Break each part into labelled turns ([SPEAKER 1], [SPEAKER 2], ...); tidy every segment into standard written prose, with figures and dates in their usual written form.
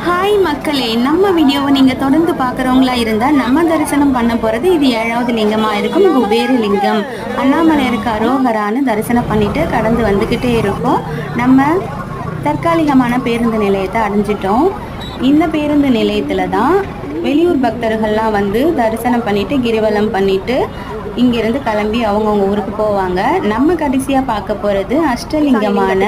[SPEAKER 1] Hi மக்களே, நம்ம வீடியோவை நீங்கள் தொடர்ந்து பார்க்குறவங்களா இருந்தால் நம்ம தரிசனம் பண்ண போகிறது இது 7வது லிங்கமாக இருக்கும். குபேர லிங்கம். அண்ணாமலையருக்கு அரோகரான்னு தரிசனம் பண்ணிட்டு கடந்து வந்துக்கிட்டே இருக்கோம். நம்ம தற்காலிகமான பேருந்து நிலையத்தை அடைஞ்சிட்டோம். இந்த பேருந்து நிலையத்தில் தான் வெளியூர் பக்தர்கள்லாம் வந்து தரிசனம் பண்ணிட்டு கிரிவலம் பண்ணிட்டு இங்கிருந்து கிளம்பி அவங்கவுங்க ஊருக்கு போவாங்க. நம்ம கடைசியாக பார்க்க போகிறது அஷ்டலிங்கமான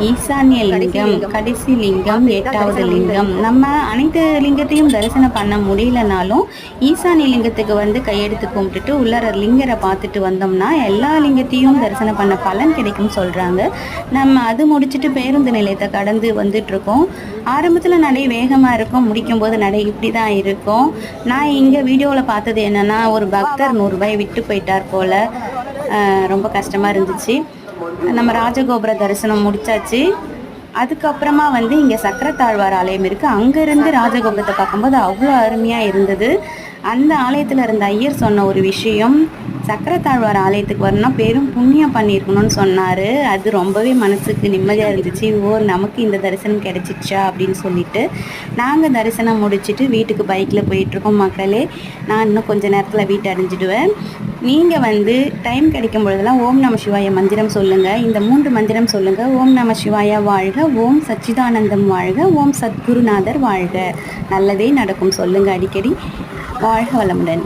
[SPEAKER 1] ஈசான்ய லிங்கம். கடைசி லிங்கம் 8வது லிங்கம். நம்ம அனைத்து லிங்கத்தையும் தரிசனம் பண்ண முடியலனாலும் ஈசான்ய லிங்கத்துக்கு வந்து கையெடுத்து கும்பிட்டுட்டு உள்ளர லிங்கரை பார்த்துட்டு வந்தோம்னா எல்லா லிங்கத்தையும் தரிசனம் பண்ண பலன் கிடைக்கும் சொல்கிறாங்க. நம்ம அது முடிச்சுட்டு பேருந்து நிலையத்தை கடந்து வந்துட்டுருக்கோம். ஆரம்பத்தில் நடை வேகமாக இருக்கும், முடிக்கும் போது நடை இப்படி தான் இருக்கும். நான் இங்கே வீடியோவில் பார்த்தது என்னென்னா, ஒரு பக்தர் 100 ரூபாய் விட்டு போயிட்டார் போல். ரொம்ப கஷ்டமாக இருந்துச்சு. நம்ம ராஜகோபுர தரிசனம் முடித்தாச்சு. அதுக்கப்புறமா வந்து இங்கே சக்கரத்தாழ்வார் ஆலயம் இருக்குது. அங்கேருந்து ராஜகோபுரத்தை பார்க்கும்போது அவ்வளோ அருமையாக இருந்தது. அந்த ஆலயத்தில் இருந்த ஐயர் சொன்ன ஒரு விஷயம், சக்கரத்தாழ்வார் ஆலயத்துக்கு வரணும்னா பெரும் புண்ணியம் பண்ணியிருக்கணும்னு சொன்னார். அது ரொம்பவே மனசுக்கு நிம்மதியாக இருந்துச்சு. நமக்கு இந்த தரிசனம் கிடைச்சிச்சா அப்படின்னு சொல்லிட்டு நாங்கள் தரிசனம் முடிச்சுட்டு வீட்டுக்கு பைக்கில் போயிட்டுருக்கோம். மக்களே, நான் இன்னும் கொஞ்சம் நேரத்தில் வீட்டை அடைஞ்சிடுவேன். நீங்கள் வந்து டைம் கிடைக்கும் பொழுதெல்லாம் ஓம் நம சிவாய மந்திரம் சொல்லுங்கள். இந்த 3 மந்திரம் சொல்லுங்கள். ஓம் நம சிவாயா வாழ்க, ஓம் சச்சிதானந்தம் வாழ்க, ஓம் சத்குருநாதர் வாழ்க. நல்லதே நடக்கும் சொல்லுங்கள் அடிக்கடி. வாழ்க வளமுடன்.